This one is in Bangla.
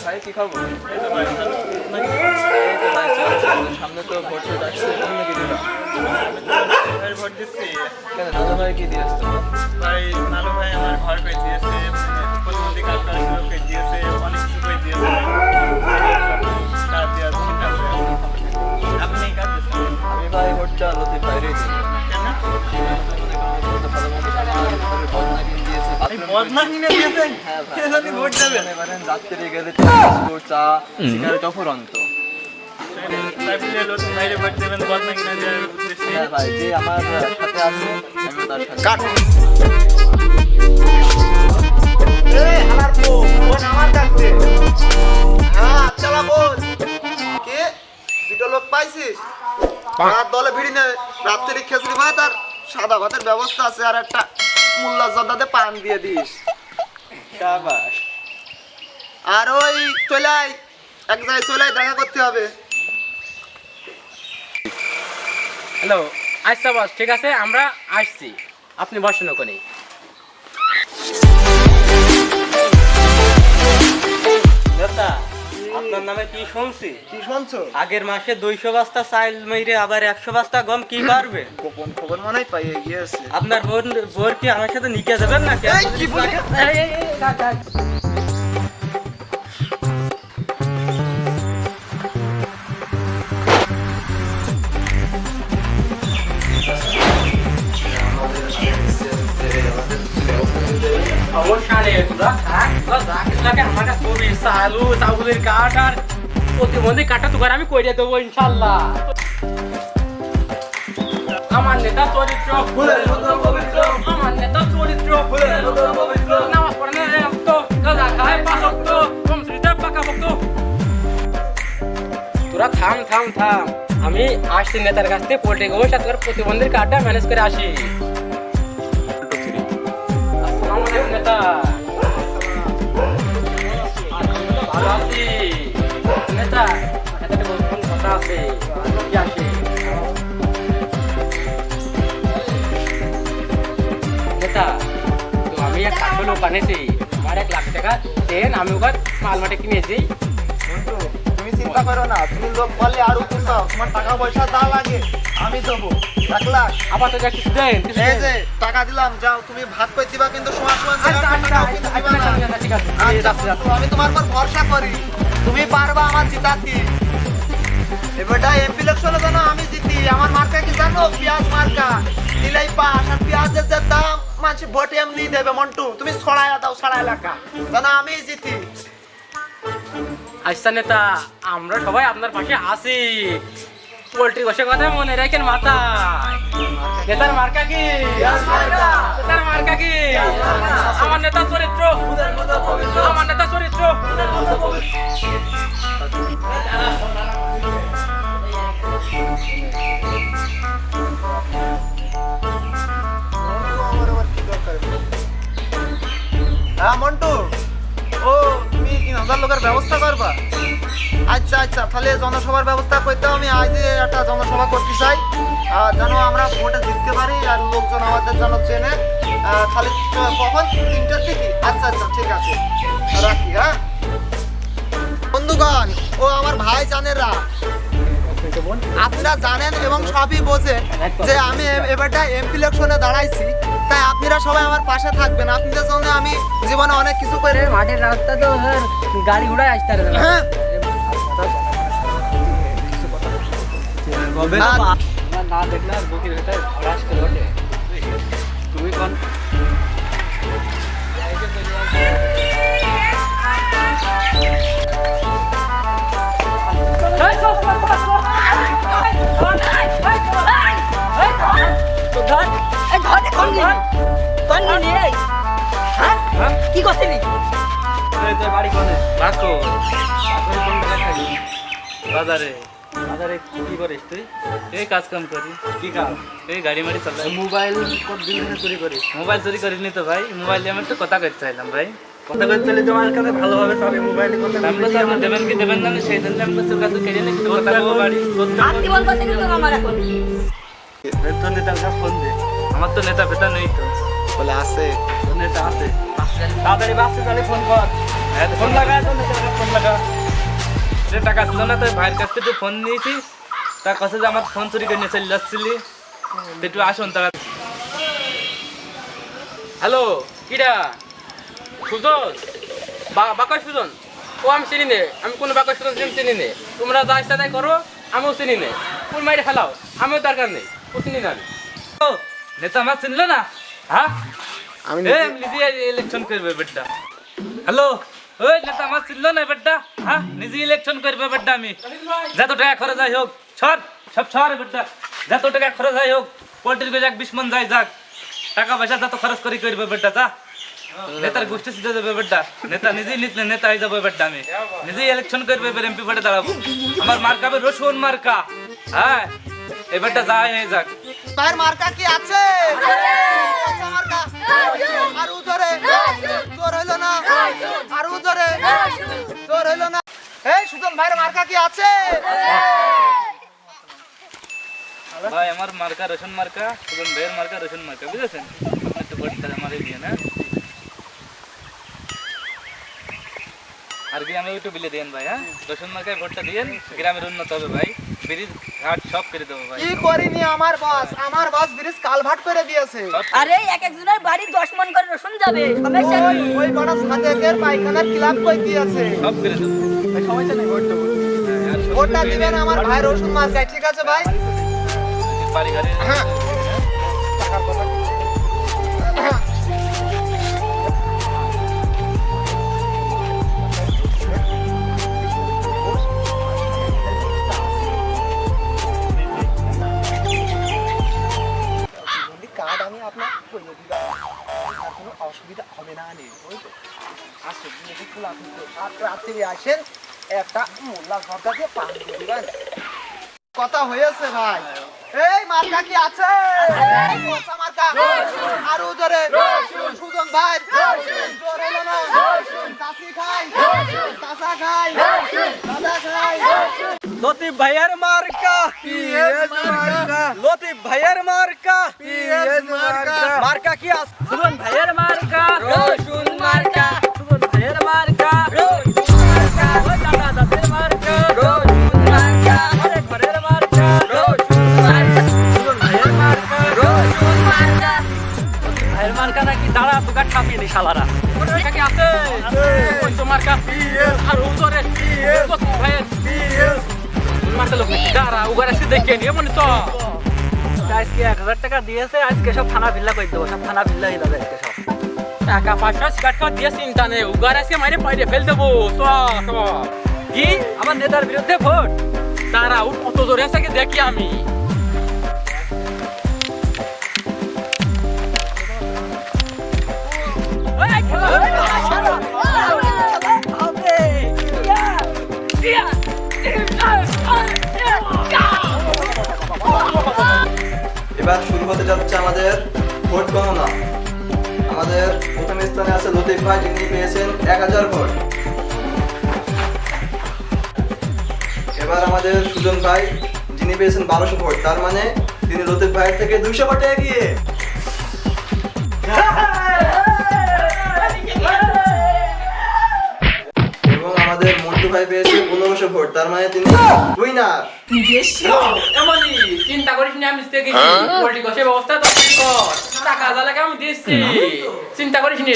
ভাই কি খবর? এই তো ভাই ভালো। এই তো ভাই সামনে তো ভোট আসছে, তুমি কি দিবা? ভাই ভোট দিচ্ছি। কেন নানু ভাই কি দিয়েছ তোমার? ভাই নানু ভাই আমার ঘর করে দিয়েছে, প্রতিবন্ধী কার্ড করার সুযোগ করে দিয়েছে, অনেক কিছু করে দিয়েছে। কাজ দেওয়ার চিন্তা করে আপনি কাজ দিচ্ছেন? আমি ভাই ভোটটা লতিফ ভাইরে দিই। কেন? বদনা কিনে দিয়েছেন? হ্যাঁ ভাই, কে জানি ভোট দেবে? মনে করেন রাত্রে গেলে বিস্কুট, চা, সিগারেট অফুরন্ত। তাই বলে লতিফ ভাইরে ভোট দেবেন বদনা কিনে দেওয়ার উদ্দেশ্যে? হ্যাঁ ভাই, যে আমার সাথে আছে আমি তার সাথে। কাট এই হালার ফোন আমার কাছে। হ্যাঁ চলা বল কে দুটো লোক পাইছিস? আর দলে ভিড়ি নে, রাত্রি খেজুরি ভাত আর সাদা ভাতের ব্যবস্থা আছে, আর একটা মোল্লা জর্দাতে পান দিয়ে দিস। শাবাশ। আর ওই চলাই এক জায়গায় চলাই দেখা করতে হবে। হ্যালো, আচ্ছা বস, ঠিক আছে, আমরা আসছি, আপনি বসেন ওখানে। নেতা, আপনার নামে কি শুনছি? কি শুনছো? আগের মাসে 200 বস্তা চাল মেরে আবার 100 বস্তা গম কি পারবে? গোপন খবর মনে হয় পাইয়ে গিয়েছে। আপনার বোর কি আমার সাথে নিকে দেবেন না? এই কি বলে? প্রতিবন্ধী কাটা তো আমি করে দেবো ইনশাল্লাহ। আমার নেতা চরিত্র আমার নেতা চরিত্র নামাজ পড়ে না রক্ত গাঁজা খায় পাশক্ত কমসিতে পাকা ভক্ত। তোরা থাম থাম থাম, আমি আসছি নেতার কাছ থেকে পোল্ট্রি গোবর সাথে প্রতিবন্ধীর কার্ডটা ম্যানেজ করে আসি। আসসালামু আলাইকুম নেতা। ভালো আছি নেতা, একটা বলুন কথা আছে কি আসে। নেতা, তো আমি এক কাঠো লোক আনেছি, আমার 1 লাখ টাকা দেন, আমি ওখান মাল মাটি কিনেছি। তুমি চিন্তা করো না, তুমি লোক বলে আর উঠছো, তোমার টাকা পয়সা যা লাগে আমি দেবো 1 লাখ। আবার তো কিছু দেন, কিছু এই দেন। যে টাকা দিলাম, যাও তুমি ভাত করে দিবা, কিন্তু সমান সমান আচ্ছা, টাকাও আচ্ছা, কিন্তু আচ্ছা, দিবা না। আচ্ছা, ঠিক আছে, আচ্ছা, যাচ্ছি, যাচ্ছি। আমি তোমার উপর ভরসা করি, তুমি পারবা আমার জিতাতি। এবারটা এমপি ইলেকশনে জানো আমি জিতি, আমার মার্কা কি জানো? পেঁয়াজ মার্কা দিলাই পাস, আর পেঁয়াজের যে দাম মানুষ ভোট এমনি দেবে। মন্টু তুমি ছড়াইয়া দাও, সারা এলাকা জানো আমি জিতি। আচ্ছা নেতা, আমরা সবাই আপনার পাশে আছি, পোল্ট্রি বসে কথা মনে রাখেন মাথায়। নেতার মার্কা কি? নেতার মার্কা কি? আমার নেতা চরিত্র আমার নেতা চরিত্র। হ্যাঁ মন্টু, ও তুমি 3000 লোকের ব্যবস্থা করবা? আচ্ছা আচ্ছা, তাহলে জনসভার ব্যবস্থা করতে আমি আজ একটা জনসভা করতে চাই, যেন আমরা ভোটে জিততে পারি আর লোকজন আমাদের যেন চেনে। খালি কখন? 3টার দিকে? আচ্ছা আচ্ছা ঠিক আছে, রাখি। হ্যাঁ বন্ধুগণ ও আমার ভাই জানেরা, আপনারা জানেন এবং সবই বোঝেন যে আমি এবারটা এমপি ইলেকশনে দাঁড়াইছি, তাই আপনারা সবাই আমার পাশে থাকবেন। আপনাদের জন্য আমি জীবনে অনেক কিছু করে। মাঠের রাস্তা তো গাড়ি ঘোড়ায় আসতে পারে না। হ্যাঁ না দেখলে আর বুকের ভেতরে খরাস করে ওঠে। তুমি কোন কি করছিলি? তোর বাড়ি কোনে? বাকো বাজারে। বাজারে কি করিস তুই? এই কাজ কাম করি। কি কাজ? এই গাড়ি মাড়ি চালাই। মোবাইল কতদিন ধরে চুরি করিস? মোবাইল চুরি করিনি তো ভাই, মোবাইল দিয়ে আমি একটু কথা কইতে চাইলাম ভাই। কথা বলতে চাইলে তোমার কাছে ভালোভাবে চলে, মোবাইলে কথা আমরা তো আপনি দেবেন কি দেবেন না সেই জন্য আমরা তোর কাছে কেড়ে নিয়ে একটু কথা বলবো বাড়ি। আত্মীয় বলতে কিন্তু আমার এখন তোর নেতার কাছে ফোন দে। আমার তো নেতা ফেতা নেই তো। বলে আছে নেতা আছে তাড়াতাড়ি বাসে তাহলে ফোন কর ফোন লাগা তো নেতাকে ফোন লাগা যে টাকা ছিল না তো ভাইয়ের কাছ থেকে ফোন নিয়েছিস তার কাছে যে আমার ফোন চুরি করে নিয়ে চলে যাচ্ছিলি একটু আসুন তারা হ্যালো কিরা সুজন বাকর সুজন ও আমি চিনি নে আমি কোনো বাকর সুজন চিনি নে তোমরা যা ইচ্ছা তাই করো আমিও চিনি নে কোন মাইরে ফেলাও আমিও দরকার নেই ও চিনি না আমি ও নেতা আমার চিনলে না হ্যাঁ আমি নিজে ইলেকশন করবে বেটা হ্যালো ওই নেতা আমার চিনলো না বেটা হ্যাঁ নিজে ইলেকশন করবে বেটা আমি যত টাকা খরচ হয় হোক সব সর বেটা যত টাকা খরচ হয় হোক পোল্ট্রির যাক 20 মন যাই যাক টাকা পয়সা যত খরচ করে করবে বেটা যা নেতার গোষ্ঠী সিদ্ধ যাবে বেটা নেতা নিজেই নেতা হয়ে যাবে বেটা আমি নিজেই ইলেকশন করবে এবার এমপি পদে দাঁড়াবো আমার মার্কা হবে রসুন মার্কা হ্যাঁ এবারটা যাই হয়ে যাক ভাইয়ের মার্কা কি আছে আচ্ছা, মার্কা আর উজরে তোর হইলো না আর উজরে তোর হইলো না এই সুজন ভাইয়ের মার্কা কি আছে ভাই আমার মার্কা রসুন মার্কা সুজন ভাইয়ের মার্কা রসুন মার্কা বুঝেছেন একটু ভোটটা আমারই দিয়ে না আর গ্রামে একটু বিলে দেন ভাই হ্যাঁ রসুন মার্কায় ভোটটা দিয়েন গ্রামের উন্নত হবে ভাই ব্রিজ ঘাট সব করে দেবো ভাই কি করিনি আমার বস ব্রিজ কালভার্ট করে দিয়েছে আরে এক একজনের বাড়ি 10 মন করে রসুন যাবে সমস্যা ওই ওই বড় সাদেকের পায়খানার ক্লাব কই দিয়েছে সব করে দেবো সমস্যা নেই ভোটটা আর সব ভোটটা দিবেন আমার ভাই রসুন মার্কায় ঠিক আছে ভাই বাড়ি ঘরে টাকার কথা কার্ড আমি আপনার করে দিলাম আর কোনো অসুবিধা হবে না নে ওই তো আসে দেখি ফুল আপনি আর রাত্রে আসেন একটা মোল্লা ঘরটা দিয়ে পান দিয়ে দিবেন কথা হয়েছে ভাই এই মার্কা কি আছে কোসা মার্কা আর উজরে সুজন ভাই জোর হলো না কাশি খাই কাঁচা খাই দাদা খাই লতিফ ভাইয়ের মার্কা পিএস মার্কা লতিফ ভাইয়ের মার্কা পিএস মার্কা মার্কা কি আছে সুজন ভাইয়ের মার্কা রসুন মার্কা সুজন ভাইয়ের মার্কা রসুন মার্কা ওই দাদা দাদের মার্কা রসুন মার্কা ঘরে ঘরের মার্কা রসুন মার্কা সুজন ভাইয়ের মার্কা রসুন মার্কা ভাইয়ের মার্কা নাকি দাঁড়া তোকে ঠাপিয়ে নি শালারা মার্কা কি আছে ওই তো মার্কা আর উজরে ভাইয়ের মার্কা লোক নাকি দাঁড়া উগার আসে দেখে নিয়ে মনে তো আজকে 1000 টাকা দিয়েছে আজকে সব থানা ভিল্লা করে দেবো সব থানা ভিল্লা হয়ে যাবে আজকে সব টাকা পয়সা সিগারেট খাওয়া দিয়ে চিন্তা নেই উগার আজকে মাইরে পাইরে ফেল দেবো সব কি আমার নেতার বিরুদ্ধে ভোট তারা কত জোরে আছে কি দেখি আমি এবার শুরু হতে যাচ্ছে আমাদের ভোট গণনা আমাদের প্রথম স্থানে আছে লতিফ ভাই যিনি পেয়েছেন 1000 ভোট এবার আমাদের সুজন ভাই যিনি পেয়েছেন 1200 ভোট তার মানে তিনি লতিফ ভাইয়ের থেকে 200 ভোটে এগিয়ে এবং আমাদের মন্টু ভাই পেয়েছে 1500 ভোট তার মানে তিনি উইনার এমনই চিন্তা করিস না আমি দেখেছি পোল্ট্রি কষে ব্যবস্থা তো কর টাকা জ্বালাকে আমি দিচ্ছি চিন্তা করিস নি